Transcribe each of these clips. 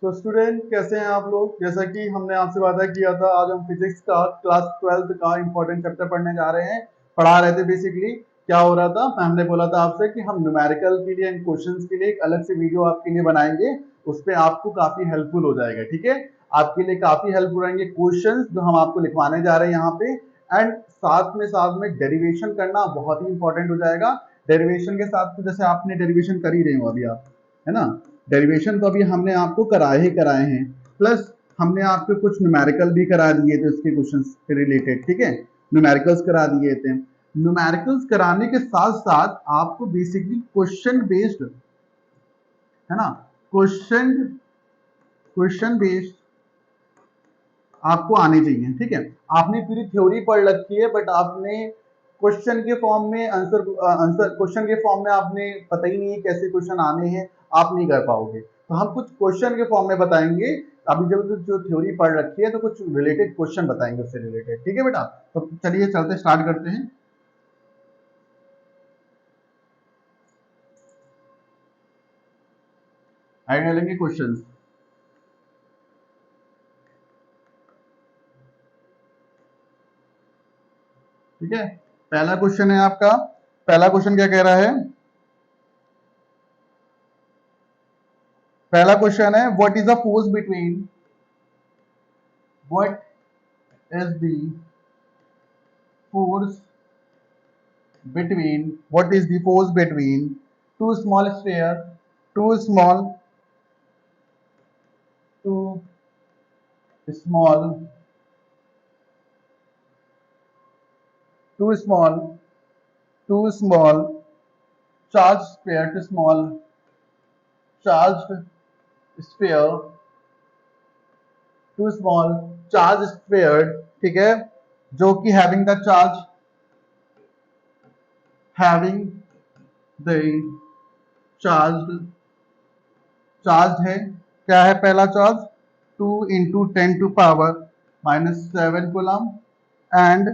तो स्टूडेंट कैसे हैं आप लोग। जैसा कि हमने आपसे वादा किया था, आज हम फिजिक्स का क्लास 12th का इंपॉर्टेंट चैप्टर पढ़ने जा रहे हैं। पढ़ा रहे थे बेसिकली क्या हो रहा था, मैम ने बोला था आपसे कि हम न्यूमेरिकल के लिए एंड क्वेश्चंस के लिए एक अलग से वीडियो आपके लिए बनाएंगे, उस पर आपको काफी हेल्पफुल हो जाएगा। ठीक है, आपके लिए काफी हेल्पफुल रहेंगे क्वेश्चंस जो हम आपको लिखवाने जा रहे हैं यहाँ पे। एंड साथ में डेरिवेशन करना बहुत ही इंपॉर्टेंट हो जाएगा। डेरिवेशन के साथ तो जैसे आपने डेरिवेशन कर ही रहे हो अभी आप, है ना। डेरिवेशन तो अभी हमने आपको कराए ही कराए हैं, प्लस हमने आपको कुछ न्यूमेरिकल भी करा दिए थे उसके क्वेश्चन से रिलेटेड। ठीक है, न्यूमेरिकल्स करा दिए थे। न्यूमेरिकल्स कराने के साथ साथ आपको बेसिकली क्वेश्चन बेस्ड, है ना, क्वेश्चन बेस्ड आपको आने चाहिए। ठीक है, आपने पूरी थ्योरी पढ़ रखी है बट आपने क्वेश्चन के फॉर्म में आंसर क्वेश्चन के फॉर्म में आपने पता ही नहीं है कैसे क्वेश्चन आने हैं, आप नहीं कर पाओगे। तो हम कुछ क्वेश्चन के फॉर्म में बताएंगे। अभी जब जो थ्योरी पढ़ रखी है तो कुछ रिलेटेड क्वेश्चन बताएंगे उससे रिलेटेड। ठीक है बेटा, तो चलिए चलते स्टार्ट करते हैं। आइडिया लेंगे क्वेश्चन। ठीक है, पहला क्वेश्चन है आपका। पहला क्वेश्चन क्या कह रहा है? पहला क्वेश्चन है what is the force between, what is the force what is the force between two small sphere, two small two small two small two small charged sphere, two small charged sphere, two small charged sphere, ठीक है, जो कि having the charged है। क्या है पहला charge? 2 into 10 to power minus 7 coulomb and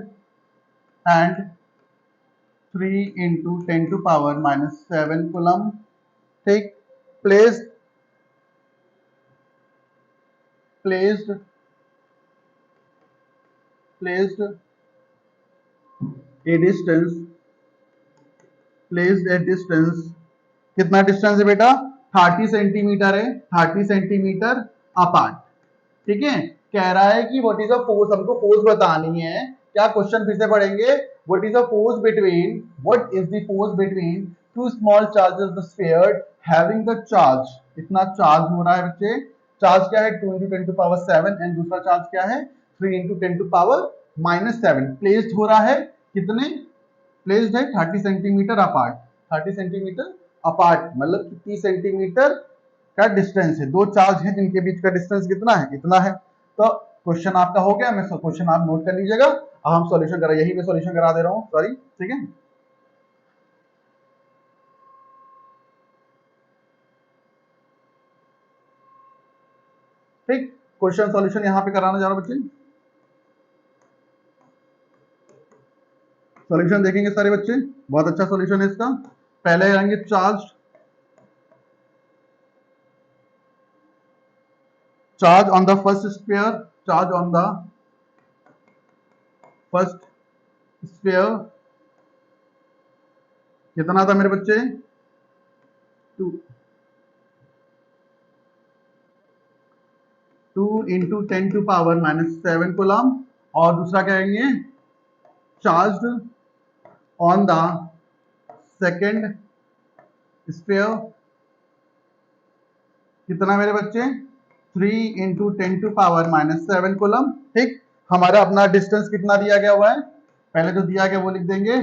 3 into 10 to power minus 7 coulomb. ठीक, placed a distance, placed a distance, कितना डिस्टेंस है बेटा? 30 सेंटीमीटर है, 30 सेंटीमीटर अपार्ट। ठीक है, कह रहा है कि व्हाट इज द फोर्स, हमको फोर्स बतानी है। क्या क्वेश्चन फिर से पढ़ेंगे? What is the force between, what is the force between two small charges the sphere having the charge, इतना चार्ज हो रहा है बच्चे। चार्ज क्या है? 2 into 10 to power 7 एंड दूसरा चार्ज क्या है? 3 into 10 to power minus 7। Placed हो रहा है कितने? प्लेस्ड है 30 सेंटीमीटर अपार्ट। 30 सेंटीमीटर अपार्ट मतलब 30 सेंटीमीटर का डिस्टेंस है। दो चार्ज है जिनके बीच का डिस्टेंस कितना है? इतना है। तो क्वेश्चन आपका हो गया। मैं क्वेश्चन आप नोट कर लीजिएगा। अब हम सॉल्यूशन करा, यही मैं सॉल्यूशन करा दे रहा हूं, सॉरी। ठीक है, ठीक, क्वेश्चन सॉल्यूशन यहां पे कराने जा रहा हूं बच्चे। सॉल्यूशन देखेंगे सारे बच्चे, बहुत अच्छा सॉल्यूशन है इसका। पहले आएंगे charge on the first sphere, charge on the first sphere कितना था मेरे बच्चे? 2 into 10 to power minus 7 coulomb. और दूसरा कहेंगे charge on the second sphere कितना मेरे बच्चे? 3 into 10 to power minus 7 coulomb. ठीक, हमारा अपना डिस्टेंस कितना दिया गया हुआ है? पहले जो दिया गया वो लिख देंगे।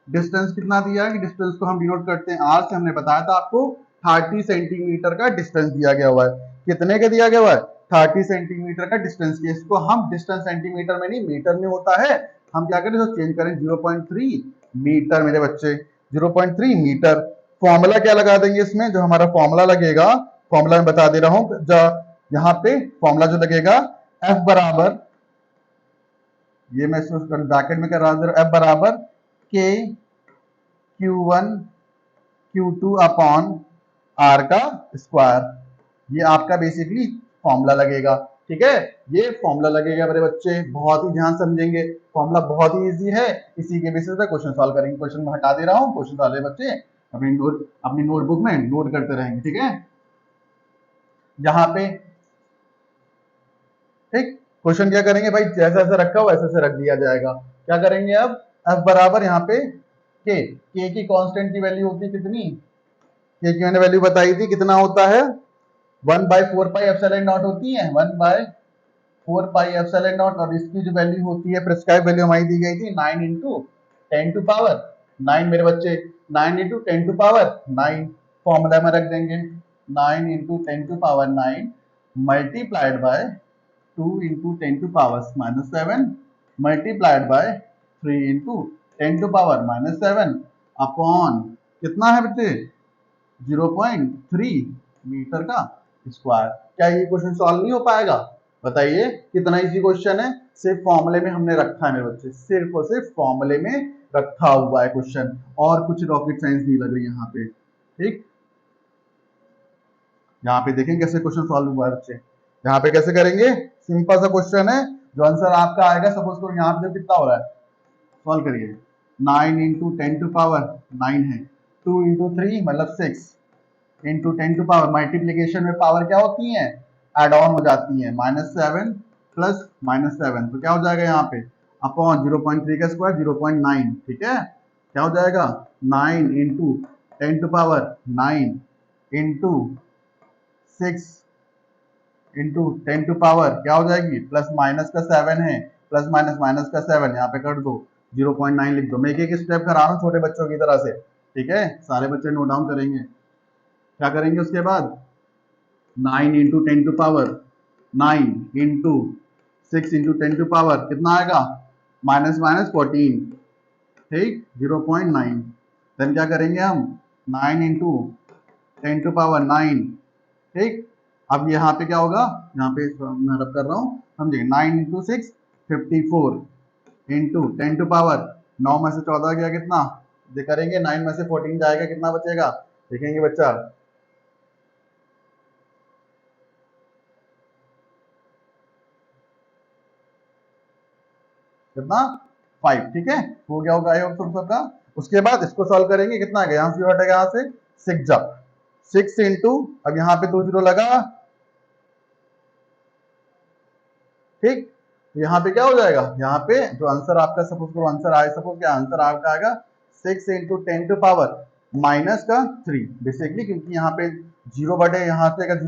डिस्टेंस कितना दिया है? कि डिस्टेंस को हम डिनोट करते हैं आर से। हमने बताया था आपको 30 सेंटीमीटर का डिस्टेंस दिया गया हुआ है। कितने का दिया गया हुआ है? 30 सेंटीमीटर का डिस्टेंस। इसको हम डिस्टेंस सेंटीमीटर में नहीं मीटर में होता है, हम क्या करें, चेंज करें 0.3 मीटर मेरे बच्चे, 0.3 मीटर। फॉर्मूला क्या लगा देंगे इसमें? जो हमारा फॉर्मूला लगेगा, फॉर्मूला मैं बता दे रहा हूं, यहाँ पे फॉर्मूला जो लगेगा F बराबर, ये मैं ब्रैकेट में कर रहा हूं, F बराबर K Q1 Q2 upon R का स्क्वायर। ये आपका बेसिकली फॉर्मूला लगेगा। ठीक है, ये फॉर्मूला लगेगा मेरे बच्चे, बहुत ही ध्यान समझेंगे, फॉर्मूला बहुत ही इजी है, इसी के बेसिस पे क्वेश्चन सॉल्व करेंगे। क्वेश्चन में हटा दे रहा हूँ, क्वेश्चन वाले बच्चे अपनी नोटबुक में नोट करते रहेंगे। ठीक है, यहाँ पे ठीक क्वेश्चन क्या करेंगे भाई, जैसा ऐसा रखा हो वैसे से रख दिया जाएगा। क्या करेंगे अब, f बराबर यहाँ पे k की कांस्टेंट की वैल्यू होती है कितनी, k की मैंने वैल्यू बताई थी, कितना होता है 1/4πε0 होती है, 1/4πε0, और इसकी जो वैल्यू होती है प्रिस्क्राइब वैल्यू हमारी दी गई थी 9 इंटू 10 टू पावर 9 मेरे बच्चे, 9 इंटू 10 टू पावर 9 फॉर्मूला में रख देंगे, 9 into 10 to power 9 multiplied by 2 into 10 to power minus 7 multiplied by 3 into 10 to power minus 7 upon कितना है बच्चे 0.3 मीटर का स्क्वायर। क्या ये क्वेश्चन सॉल्व नहीं हो पाएगा, बताइए, कितना इजी क्वेश्चन है, सिर्फ फॉर्मूले में हमने रखा है मेरे बच्चे, सिर्फ और सिर्फ फॉर्मूले में रखा हुआ है क्वेश्चन, और कुछ रॉकेट साइंस नहीं लग रही यहाँ पे। ठीक, यहाँ पे देखें कैसे क्वेश्चन सॉल्व हुआ है बच्चे, यहाँ पे कैसे करेंगे, सिंपल सा क्वेश्चन है, जो आंसर आपका आएगा, सपोज करो यहाँ पे कितना हो रहा है, सॉल्व करिए, 9 इंटू 10 टू पावर 9 है, 2 इंटू 3 मतलब 6 इंटू 10 टू पावर, मल्टीप्लीकेशन में पावर क्या होती है, एड ऑन हो जाती है, -7 प्लस -7, तो क्या हो जाएगा यहाँ पे अपॉन 0.3 का स्क्वायर 0.9। ठीक है, क्या हो जाएगा 9 into 10 to power 9 into 6 into 10 to power क्या हो जाएगी, प्लस माइनस का 7 है, प्लस माइनस माइनस का 7 यहाँ पे कर दो, 0.9 लिख दो। मैं एक एक स्टेप करा रहा हूँ छोटे बच्चों की तरह से। ठीक है, सारे बच्चे नोट डाउन करेंगे। क्या करेंगे उसके बाद, 9 into 10 to power 9 into 6 into 10 to power कितना आएगा, माइनस माइनस 14, ठीक 0.9। देन क्या करेंगे हम, 9 इंटू 10 टू पावर 9, ठीक। अब यहाँ पे क्या होगा, यहाँ पे मैं रब कर रहा हूँ, समझिए, 9 इंटू 6 54 इंटू 10 टू पावर 9 में से 14 गया कितना, करेंगे 9 में से 14 जाएगा, कितना बचेगा देखेंगे बच्चा, कितना 5। ठीक है, हो गया होगा योग सबका। उसके बाद इसको सॉल्व करेंगे, कितना आ गया, यहाँ से हटेगा, यहाँ से 6 जा 6 इंटू, अब यहाँ पे 2 0 लगा, ठीक, तो यहाँ पे क्या हो जाएगा, यहाँ पे जो आंसर आपका, सपोज करो आंसर आए, सपोज क्या आंसर आपका आएगा 6 इंटू 10 टू पावर माइनस का 3 बेसिकली, क्योंकि यहाँ पे जीरो बढ़े, यहाँ से अगर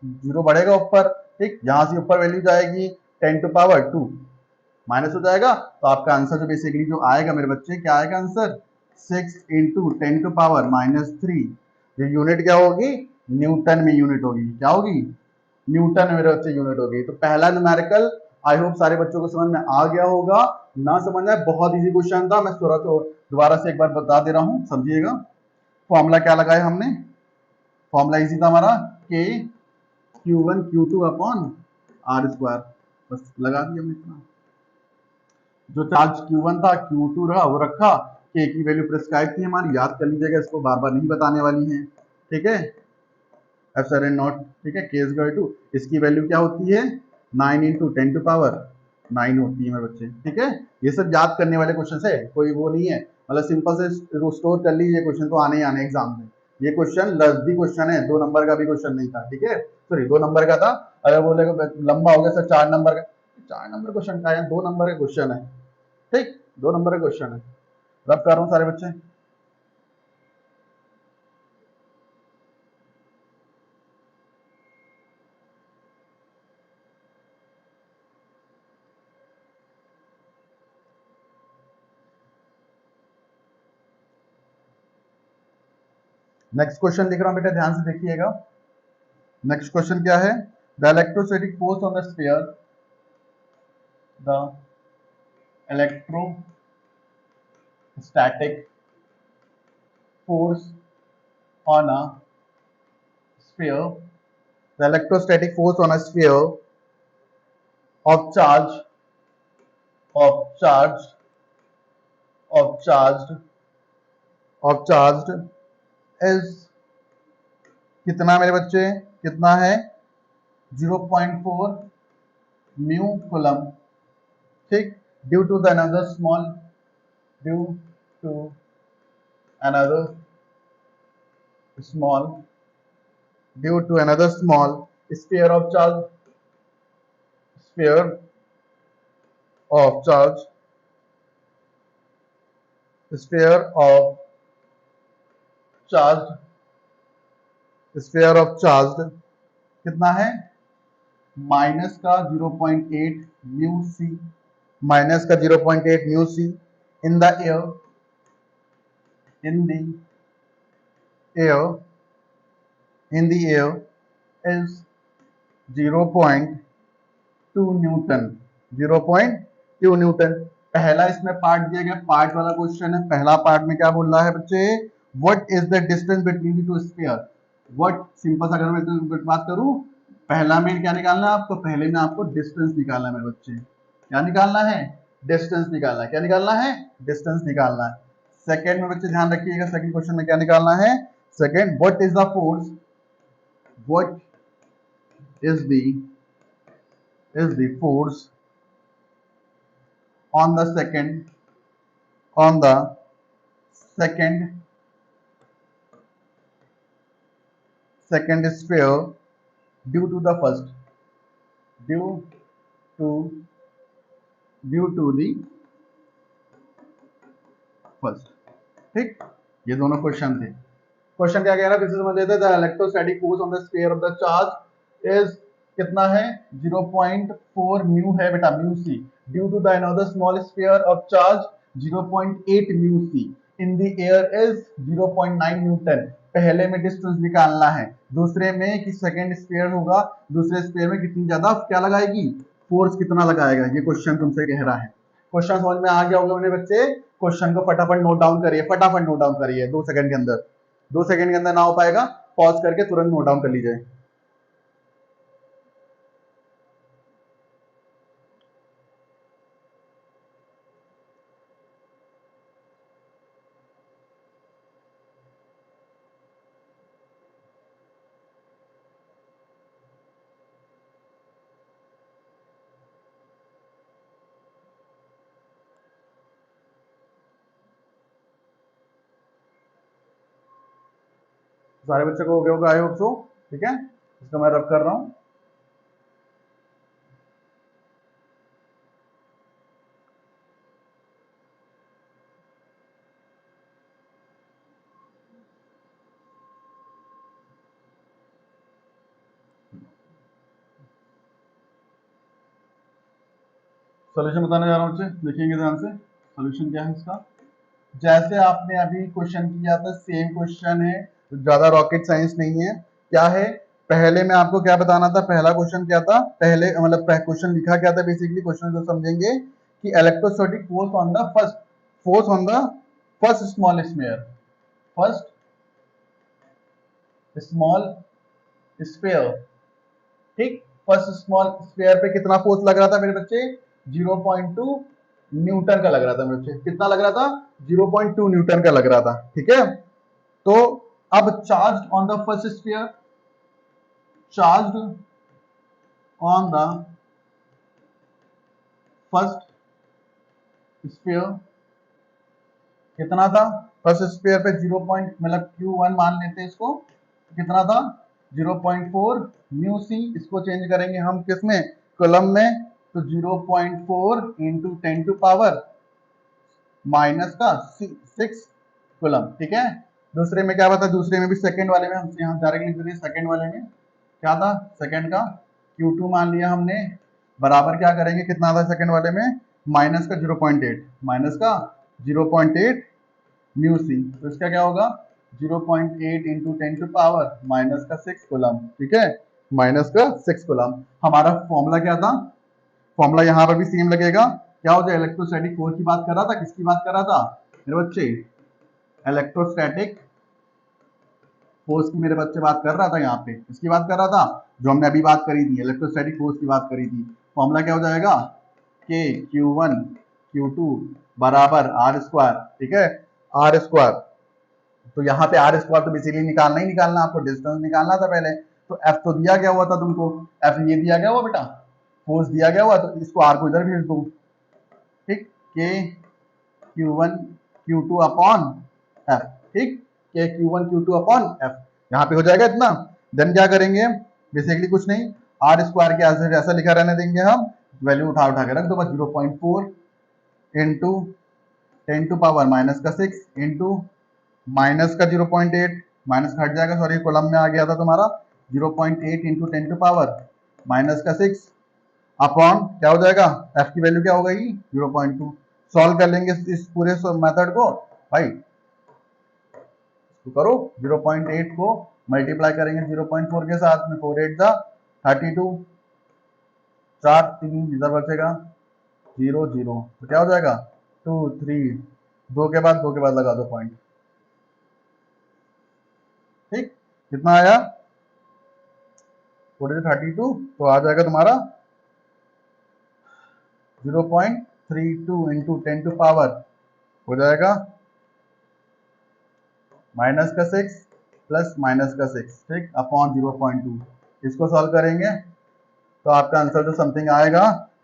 जीरो बढ़ेगा ऊपर, ठीक, यहाँ से ऊपर वैल्यू जाएगी 10 टू पावर 2 माइनस हो जाएगा, तो आपका आंसर जो बेसिकली जो आएगा मेरे बच्चे, क्या आएगा आंसर 6 इंटू 10 टू पावर -3। ये यूनिट क्या होगी, न्यूटन में यूनिट होगी, क्या होगी, न्यूटन में मेरे बच्चे यूनिट होगी। तो पहला न्यूमेरिकल आई होप सारे बच्चों को समझ में आ गया होगा, ना समझ में बहुत इजी क्वेश्चन था, मैं दोबारा से एक बार बता दे रहा हूँ, समझिएगा। फॉर्मूला क्या लगाया हमने, फॉर्मूला इजी था हमारा, के Q1 Q2 upon are square, बस लगा दिया हमने इतना। जो चार्ज Q1 था Q2 रहा वो रखा, K की वैल्यू प्रिस्क्राइब थी हमारी, याद कर लीजिएगा, इसको बार बार नहीं बताने वाली है। ठीक है, एप्सिलॉन नॉट, ठीक है, K स्क्वायर टू, इसकी वैल्यू क्या होती है 9 इंटू 10 टू पावर 9 होती है मेरे बच्चे। ठीक है, ये सब याद करने वाले क्वेश्चन है, कोई वो नहीं है, मतलब सिंपल से स्टोर कर लीजिए, क्वेश्चन तो आने ही आने एग्जाम में। ये क्वेश्चन लफ्जी क्वेश्चन है, 2 नंबर का भी क्वेश्चन नहीं था। ठीक है, सॉरी 2 नंबर का था, अगर बोलेगा लंबा हो गया सर 4 नंबर का, 4 नंबर क्वेश्चन का है, 2 नंबर का क्वेश्चन है, ठीक 2 नंबर का क्वेश्चन है, रब कर रहा हूँ सारे बच्चे। नेक्स्ट क्वेश्चन लिख रहा हूं बेटा, ध्यान से देखिएगा। नेक्स्ट क्वेश्चन क्या है, the electrostatic force on the sphere, the electrostatic force on a sphere, the electrostatic force on a sphere of charge of charged of charged of charged is कितना मेरे बच्चे, कितना है 0.4 म्यू कूलम, ठीक, due to the another small, due to another small, due to another small sphere of charge, sphere of charge, sphere of charged, sphere of charged कितना है, minus का 0.8 mu सी, minus का 0.8 mu C in the air, in the air, in the air is 0.2 newton, 0.2 newton. पहला इसमें part दिया गया, part वाला question है। पहला पार्ट में क्या बोल रहा है बच्चे, what is the distance between the two sphere, what, simple सा अगर मैं बात करूं, पहला में क्या निकालना है आपको, पहले में आपको डिस्टेंस निकालना है मेरे बच्चे, क्या निकालना है, डिस्टेंस निकालना है, क्या निकालना है, डिस्टेंस निकालना है। सेकंड में बच्चे ध्यान रखिएगा, सेकंड क्वेश्चन में क्या निकालना है, second, what is the force, what is the force on the second sphere due to the first, due to the first, ठीक, ये दोनों क्वेश्चन थे। क्वेश्चन क्या कह रहा है, फिर से समझ लेते हैं। The electrostatic force on the sphere of the charge is कितना है, 0.4 म्यू है बेटा, mu C, due to the another small sphere of charge 0.8 mu C in the air is 0.9 newton. पहले में डिस्टेंस निकालना है, दूसरे में कि सेकंड स्फीयर होगा, दूसरे स्फीयर में कितनी ज्यादा क्या लगाएगी, फोर्स कितना लगाएगा, ये क्वेश्चन तुमसे कह रहा है। क्वेश्चन समझ में आ गया होगा मेरे बच्चे, क्वेश्चन को फटाफट नोट डाउन करिए, फटाफट नोट डाउन करिए, 2 सेकंड के अंदर, 2 सेकंड के अंदर ना हो पाएगा, पॉज करके तुरंत नोट डाउन कर लीजिए। सारे बच्चों को हो गया होगा, आई होप सो, ठीक है, इसको मैं रब कर रहा हूं। सॉल्यूशन बताने जा रहा हूं बच्चे, देखिएंगे ध्यान से, सॉल्यूशन क्या है इसका। जैसे आपने अभी क्वेश्चन किया था, सेम क्वेश्चन है, ज्यादा रॉकेट साइंस नहीं है। क्या है, पहले में आपको क्या बताना था, पहला क्वेश्चन क्या था, पहले मतलब क्वेश्चन लिखा क्या था, बेसिकली क्वेश्चन को समझेंगे कि electrostatic force on the first, force on the first small sphere, first small sphere, ठीक, फर्स्ट स्मॉल स्फीयर पे कितना फोर्स लग रहा था मेरे बच्चे, 0.2 न्यूटन का लग रहा था मेरे बच्चे, कितना लग रहा था, 0.2 न्यूटन का लग रहा था, ठीक है। तो अब charge on the first sphere, charge on the first sphere कितना था, फर्स्ट स्फीयर पे 0 पॉइंट मतलब Q1 मान लेते हैं इसको, कितना था, 0.4 म्यू सी, इसको चेंज करेंगे हम किसमें, कॉलम में, तो 0.4 इंटू 10 टू पावर माइनस का 6 कॉलम, ठीक है। दूसरे में क्या बता, दूसरे में भी सेकंड वाले में हम यहाँ डायरेक्ट लिख देते हैं, सेकंड वाले में क्या था, सेकंड का Q2 मान लिया हमने, बराबर क्या करेंगे, कितना था सेकंड वाले में, माइनस का 0.8, माइनस का 0.8 म्यू सी, तो इसका क्या होगा, 0.8 इंटू 10 टू पावर माइनस का 6 कूलम, ठीक है, माइनस का 6 कूलम। हमारा फॉर्मूला क्या था, फॉर्मूला यहाँ पर भी सेम लगेगा, क्या हो जाए, इलेक्ट्रोस्टैटिक फोर्स की बात कर रहा था, किसकी बात कर रहा था मेरे बच्चे, इलेक्ट्रोस्टैटिक फोर्स की मेरे बच्चे बात कर रहा था, यहाँ पे किसकी बात कर रहा था, जो हमने अभी बात करी थी, इलेक्ट्रोस्टैटिक फोर्स की बात करी थी। फॉर्मूला क्या हो जाएगा, के Q1 Q2 बराबर आर स्क्वायर, ठीक है, आर स्क्वायर। तो यहाँ पे आर स्क्वायर तो बेसिकली निकालना ही निकालना, आपको डिस्टेंस निकालना था पहले, तो एफ तो दिया गया हुआ था तुमको, एफ ये दिया गया हुआ बेटा, फोर्स दिया गया हुआ, तो इसको आर को इधर भेज दो, ठीक, के Q1 Q2 अपॉन एफ, ठीक, के Q1 Q2 अपॉन एफ, यहाँ पे हो जाएगा इतना। देन क्या करेंगे, बेसिकली कुछ नहीं, आर स्क्वायर के आंसर ऐसा लिखा रहने देंगे हम, वैल्यू उठा उठा के रख दो बस, 0.4 इंटू 10 टू पावर माइनस का 6 इंटू माइनस का 0.8, माइनस हट जाएगा, सॉरी कॉलम में आ गया था तुम्हारा, 0.8 इंटू 10 टू पावर माइनस का 6 अपॉन क्या हो जाएगा, एफ की वैल्यू क्या हो गई 0.2। सॉल्व कर लेंगे इस पूरे मेथड को भाई, तो करो 0.8 को मल्टीप्लाई करेंगे 0.4 के साथ में, 4 8 जा 32, 4 3 इधर बचेगा 0 0, तो क्या हो जाएगा 2 3, दो के बाद लगा दो पॉइंट, ठीक, कितना आया 32, तो आ जाएगा तुम्हारा 0.32 इंटू 10 टू पावर हो जाएगा माइनस का 6 प्लस माइनस का 6, ठीक, अपॉन 0.2। इसको सॉल्व करेंगे तो आपका आंसर जो समथिंग आएगा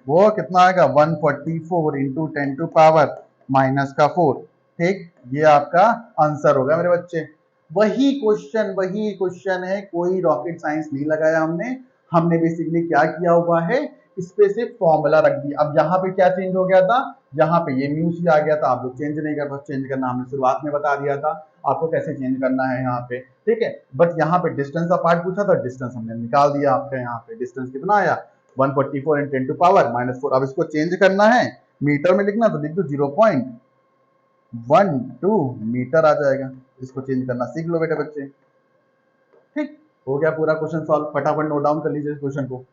वो कितना आएगा 144 इंटू 10 टू पावर माइनस का 4, ठीक, ये आपका आंसर होगा मेरे बच्चे। वही क्वेश्चन है, कोई रॉकेट साइंस नहीं लगाया हमने, हमने बेसिकली क्या किया हुआ है, इस पे सिर्फ फॉर्मूला रख दिया। अब यहाँ पे क्या चेंज हो गया था, यहाँ पे ये म्यू सी आ गया था, आप लोग चेंज नहीं कर, चेंज करना हमने शुरुआत में बता दिया था आपको कैसे चेंज करना है यहाँ पे, ठीक है। बट यहाँ पे डिस्टेंस का पार्ट पूछा था, डिस्टेंस हमने निकाल दिया आपका, यहाँ पे डिस्टेंस कितना आया 144 इन 10 टू पावर माइनस 4। अब इसको चेंज करना है, मीटर में लिखना तो लिख दो 0.12 मीटर आ जाएगा। इसको चेंज करना सीख लो बेटे बच्चे, ठीक, हो गया पूरा क्वेश्चन सॉल्व। फटाफट नोट डाउन कर लीजिए इस क्वेश्चन को।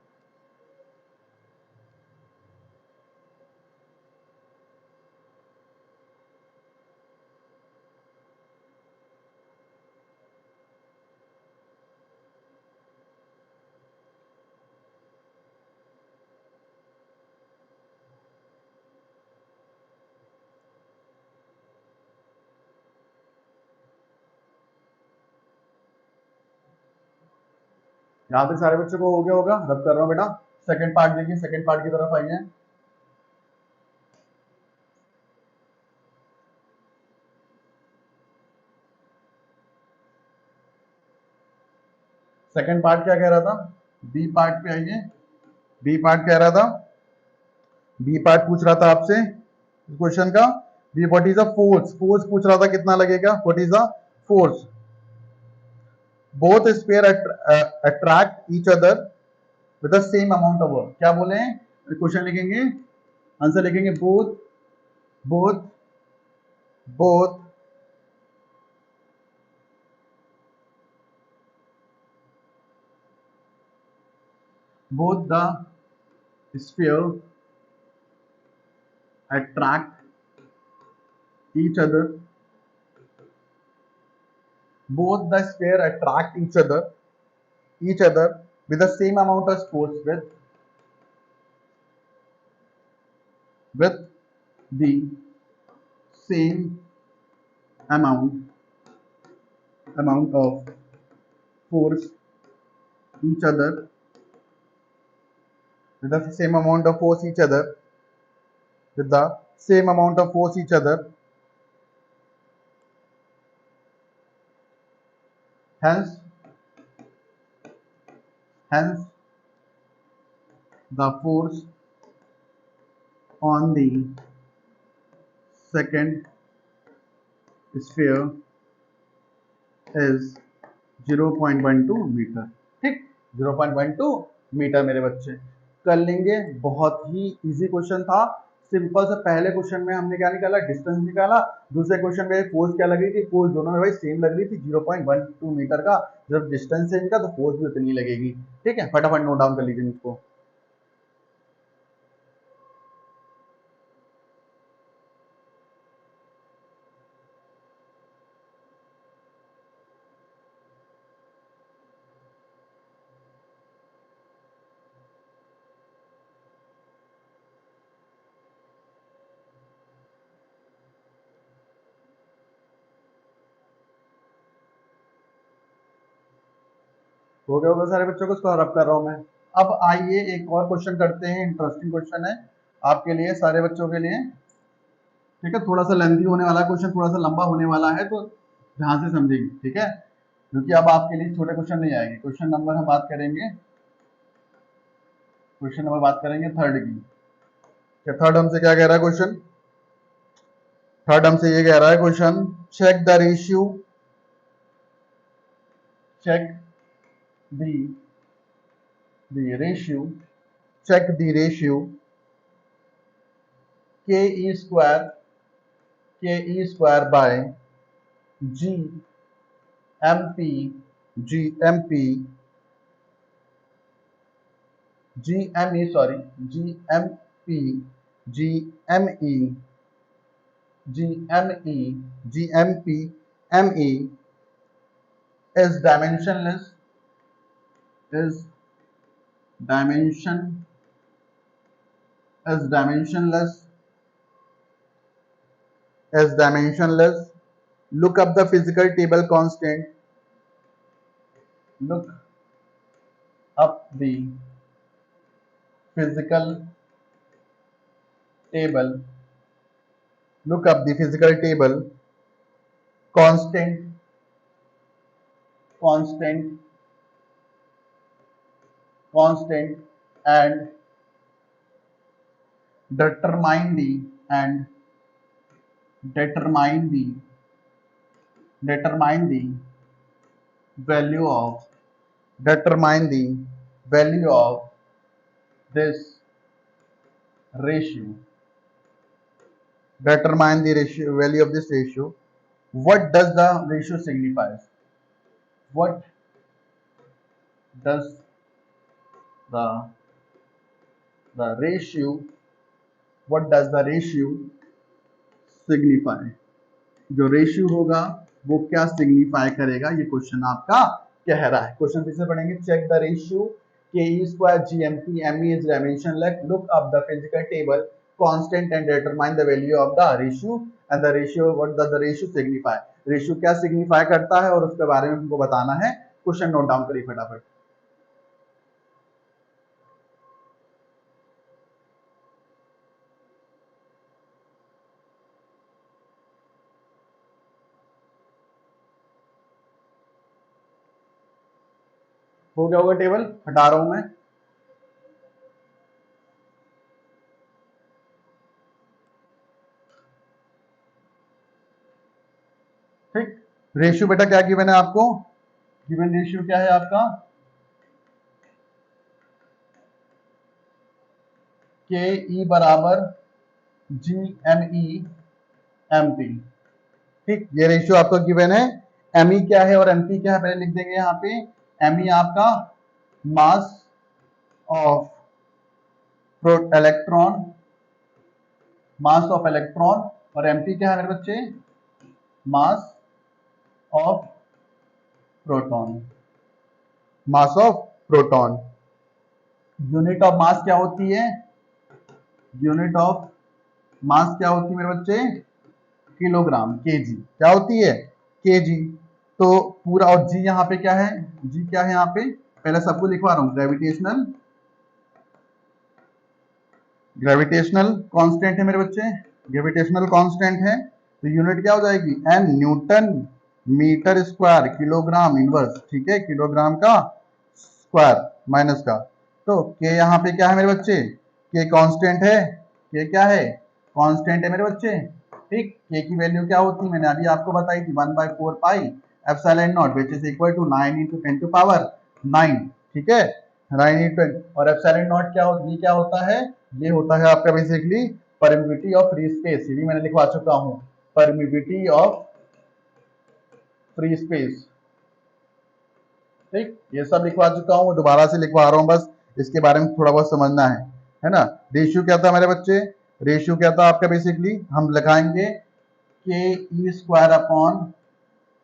यहाँ पे सारे बच्चों को हो गया होगा, रब कर रहा हूँ बेटा। सेकंड पार्ट देखिए, सेकंड पार्ट की तरफ आइए। सेकंड पार्ट क्या कह रहा था, बी पार्ट पे आइए। बी पार्ट कह रहा था, बी पार्ट पूछ रहा था आपसे क्वेश्चन का, B what is a force, force पूछ रहा था कितना लगेगा, what is a force, both sphere attract each other with the same amount of work. क्या बोले हैं, क्वेश्चन लिखेंगे, आंसर लिखेंगे, both both both both the sphere attract each other, both the sphere attract each other with the same amount of force, with the same amount of force each other, with the same amount of force each other, with the same amount of force each other, hence hence the force on the second sphere is 0.12 metre, ठीक, 0.12 metre मेरे बच्चे। कर लेंगे, बहुत ही easy question था, simple से। पहले question में हमने क्या निकाला, डिस्टेंस निकाला, दूसरे क्वेश्चन में फोर्स क्या लग रही थी, फोर्स दोनों में भाई सेम लग रही थी 0.12 मीटर का, जब डिस्टेंस है इनका तो फोर्स भी उतनी लगेगी, ठीक है। फटाफट नोट डाउन कर लीजिए इसको। हो गया होगा सारे बच्चों को, इसको रब कर रहा हूँ मैं। अब आइए एक और क्वेश्चन करते हैं, इंटरेस्टिंग क्वेश्चन है आपके लिए, सारे बच्चों के लिए, ठीक है। थोड़ा सा लेंथी होने वाला क्वेश्चन, थोड़ा सा लंबा होने वाला है, तो ध्यान से समझेंगे, ठीक है, क्योंकि अब आपके लिए छोटे क्वेश्चन नहीं आएंगे। क्वेश्चन नंबर हम बात करेंगे, क्वेश्चन नंबर बात करेंगे थर्ड की। क्या थर्ड हमसे क्या कह रहा है क्वेश्चन? थर्ड हमसे ये कह रहा है question, check the ratio, check the ratio, check the ratio ke square by gme is dimensionless, is dimension is dimensionless is dimensionless. Look up the physical table constant. Look up the physical table. Look up the physical table constant, constant, constant, and determine the and determine the determine the value of determine the value of this ratio. Determine the ratio value of this ratio. What does the ratio signifies? What does the the ratio what does the ratio signify? जो ratio होगा वो क्या signify करेगा, ये question आपका कह रहा है। क्वेश्चन फिर से पढ़ेंगे, check the ratio K E square G M P M E is dimensionless, look up the physical table constant and determine the value of the ratio and the ratio what does the ratio signify. Ratio क्या signify करता है और उसके बारे में हमको बताना है। क्वेश्चन नोट डाउन करिए फटाफट। हो गया होगा टेबल, हटा रहा हूं मैं। ठीक, रेशियो बेटा क्या गिवन है आपको? गिवन रेशियो क्या है आपका? के ई बराबर G M E M P. ठीक, ये रेशियो आपका गिवन है। एम ई क्या है और एम पी क्या है पहले लिख देंगे यहाँ पे। एम ई आपका mass of electron, mass of electron, और एम पी क्या है मेरे बच्चे? मास of proton, mass of proton. Unit of mass क्या होती है? यूनिट ऑफ मास क्या होती है मेरे बच्चे? Kilogram, KG. क्या होती है? केजी। तो पूरा, और जी यहाँ पे क्या है? जी क्या है यहाँ पे? पहले सबको लिखवा रहा हूं, ग्रेविटेशनल, ग्रेविटेशनल कांस्टेंट है मेरे बच्चे, ग्रेविटेशनल कांस्टेंट है। तो यूनिट क्या हो जाएगी? N newton metre square kilogram inverse, ठीक है, किलोग्राम का स्क्वायर माइनस का। तो के यहाँ पे क्या है मेरे बच्चे? के कांस्टेंट है, के क्या है? कांस्टेंट है मेरे बच्चे। ठीक, के की वैल्यू क्या होती है? मैंने अभी आपको बताई थी, 1/4 pi epsilon naught which is equal to 9 × 10 to power 9, ठीक है, 9 × और एप्सिलॉन नॉट क्या होती है? क्या होता है? ये होता है आपका basically permittivity of free space, ये भी मैंने लिखवा चुका हूं, परमिटिविटी ऑफ फ्री स्पेस। ठीक, ये सब लिखवा चुका हूं, दोबारा से लिखवा रहा हूं, बस इसके बारे में थोड़ा बहुत समझना है ना। रेशियो क्या था मेरे बच्चे? रेशियो क्या था आपका? बेसिकली हम लगाएंगे के ई स्क्वायर अपॉन,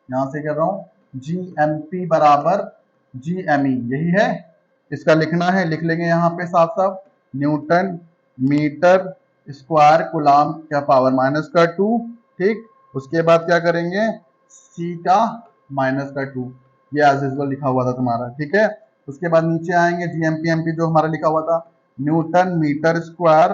यहां से कर रहा हूं, जी एम पी बराबर जी एम ई, यही है, इसका लिखना है, लिख लेंगे यहाँ पे साफ साफ, न्यूटन मीटर स्क्वायर कूलाम क्या पावर -2। ठीक, उसके बाद क्या करेंगे? सी का -2, ये एज यूजुअल लिखा हुआ था तुम्हारा, ठीक है। उसके बाद नीचे आएंगे जीएमपी एमपी जो हमारा लिखा हुआ था, newton metre square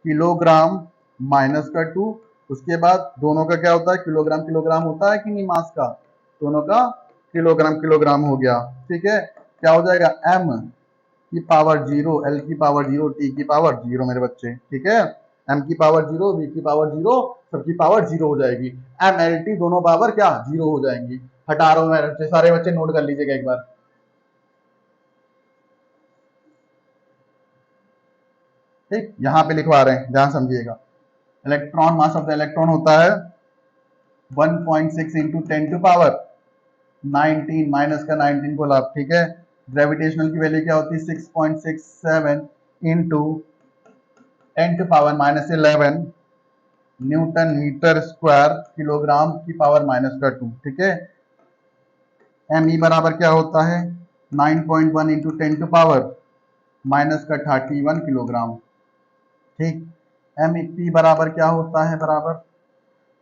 kilogram minus का 2। उसके बाद दोनों का क्या होता है, किलोग्राम किलोग्राम होता है कि नहीं मास का, दोनों का किलोग्राम किलोग्राम हो गया, ठीक है। क्या हो जाएगा, एम की पावर 0, एल की पावर 0, टी की पावर 0 मेरे बच्चे, ठीक है। एम की पावर 0, वी की पावर 0, सबकी पावर 0 हो जाएगी। एम एल टी दोनों पावर क्या 0 हो जाएंगी। हटा रहा हूं मेरे बच्चे, सारे बच्चे नोट कर लीजिएगा एक बार, ठीक। यहां पे लिखवा रहे हैं, ध्यान समझिएगा। Electron mass of the electron होता है 1.6 इंटू 10 टू पावर 19, माइनस का 19 को लाभ, ठीक है। ग्रेविटेशनल की वैल्यू क्या होती है, 6.67 into 10 to power minus 11 newton metre square kilogram की पावर माइनस का 2, ठीक है। एम ई बराबर क्या होता है, 9.1 इंटू 10 टू पावर माइनस का 31 किलोग्राम, ठीक। एम ई पी बराबर क्या होता है, बराबर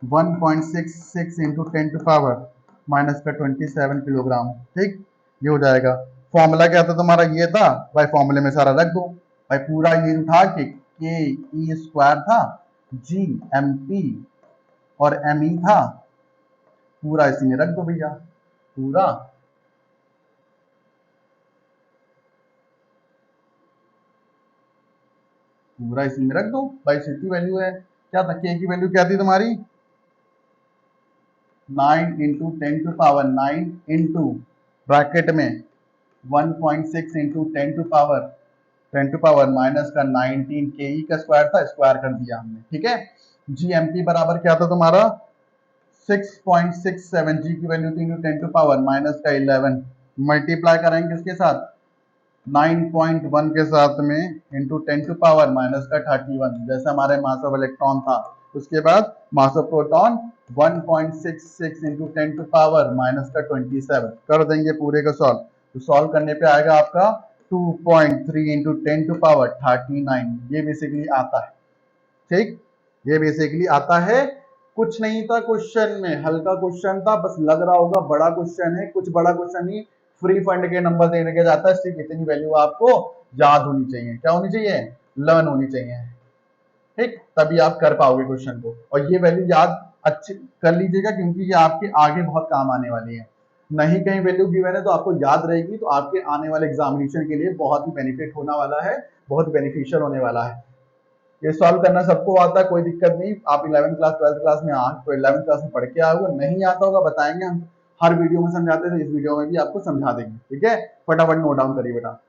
1.66 इंटू 10 टू पावर माइनस का 27 किलोग्राम, ठीक। ये हो जाएगा। फॉर्मूला क्या था तुम्हारा, ये था भाई, फॉर्मूले में सारा रख दो भाई, पूरा ये उठा के ई स्क्वायर था, जी एम पी और एम ई था, पूरा इसी में रख दो भैया, पूरा पूरा इसी में रख दो भाई। सी की वैल्यू है क्या था, के की वैल्यू क्या थी तुम्हारी, 9 into 10 to power 9 into bracket में 1.6 into 10 to power 10 to power minus का 19, के ई का स्क्वायर था, स्क्वायर कर दिया हमने, ठीक है। जी एम पी बराबर क्या था तुम्हारा, 6.67, जी की वैल्यू थी इंटू 10 टू पावर माइनस का 11, मल्टीप्लाई करेंगे इसके साथ 9.1 के साथ में इंटू 10 टू पावर माइनस का 31, जैसे हमारे मास ऑफ इलेक्ट्रॉन था। उसके बाद mass of proton 1.66 into 10 to power minus का 27, कर देंगे पूरे का सॉल्व, तो सॉल्व करने पे आएगा आपका 2.3 इंटू 10 टू पावर 39, ये बेसिकली आता है, ठीक। ये बेसिकली आता है, कुछ नहीं था क्वेश्चन में, हल्का क्वेश्चन था, बस लग रहा होगा बड़ा क्वेश्चन है, कुछ बड़ा क्वेश्चन नहीं, फ्री फंड के नंबर देने के जाता है, सिर्फ इतनी वैल्यू आपको याद होनी चाहिए, क्या होनी चाहिए, लर्न होनी चाहिए, ठीक। तभी आप कर पाओगे क्वेश्चन को, और ये वैल्यू याद अच्छी कर लीजिएगा, क्योंकि ये आपके आगे बहुत काम आने वाली है। नहीं कहीं वैल्यू गिवन है तो आपको याद रहेगी, तो आपके आने वाले एग्जामिनेशन के लिए बहुत ही बेनिफिट होने वाला है, बहुत बेनिफिशियल होने वाला है। ये सॉल्व करना सबको आता है, कोई दिक्कत नहीं। आप 11th क्लास 12th क्लास में आ तो 11th क्लास में पढ़ के आए हो, नहीं आता होगा बताएंगे हम, हर वीडियो में समझाते थे, इस वीडियो में भी आपको समझा देंगे, ठीक है। फटाफट नोट डाउन करिए बेटा।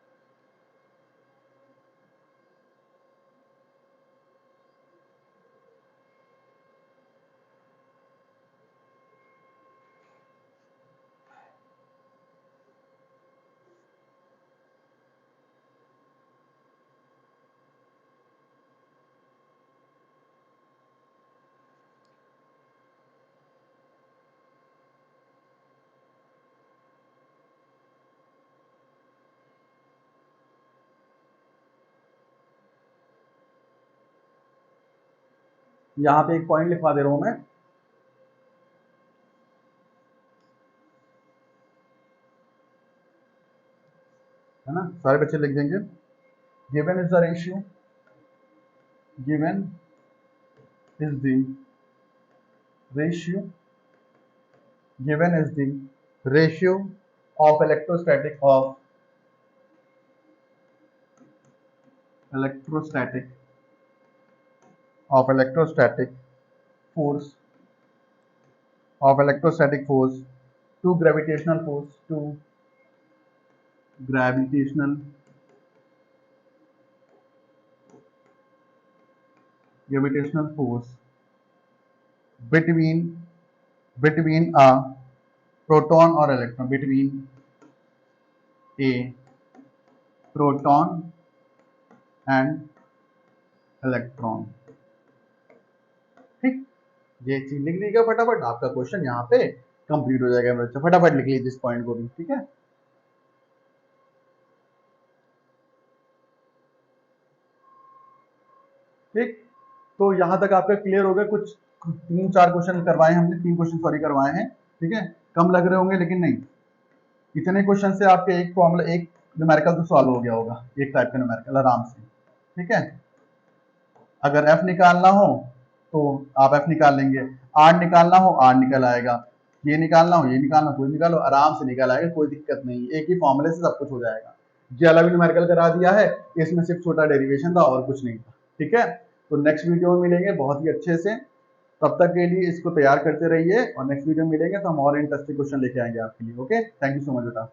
यहाँ पे एक पॉइंट लिखवा दे रहा हूं मैं, है ना, सारे बच्चे लिख देंगे। Given is the ratio, given is the ratio, given is the ratio of electrostatic electrostatic force to gravitational force between a proton or electron, between a proton and electron, ठीक। ये चीज लिख लीजिएगा फटाफट, आपका क्वेश्चन यहाँ पे कंप्लीट हो जाएगा मेरे बच्चे, फटाफट लिख लीजिए इस पॉइंट को भी, ठीक है। ठीक, तो यहाँ तक आपका क्लियर हो गया। कुछ 3-4 क्वेश्चन करवाए हमने, 3 क्वेश्चन सॉरी करवाए हैं, ठीक है। कम लग रहे होंगे लेकिन नहीं, इतने क्वेश्चन से आपके एक फॉर्मूला, एक न्यूमेरिकल तो सॉल्व हो गया होगा, एक टाइप का न्यूमेरिकल आराम से। ठीक है, अगर एफ निकालना हो तो आप एफ निकाल लेंगे, आर निकालना हो आर निकल आएगा, ये निकालना हो ये निकालना, कोई निकालो आराम से निकल आएगा, कोई दिक्कत नहीं, एक ही फॉर्मूले से सब कुछ हो जाएगा। ये अलग न्यूमेरिकल करा दिया है, इसमें सिर्फ छोटा डेरिवेशन था और कुछ नहीं था। ठीक है, तो नेक्स्ट वीडियो में मिलेंगे बहुत ही अच्छे से, तब तक के लिए इसको तैयार करते रहिए और नेक्स्ट वीडियो में मिलेंगे तो हम और इंटरेस्टिंग क्वेश्चन लेके आएंगे आपके लिए। Okay, thank you so much बेटा।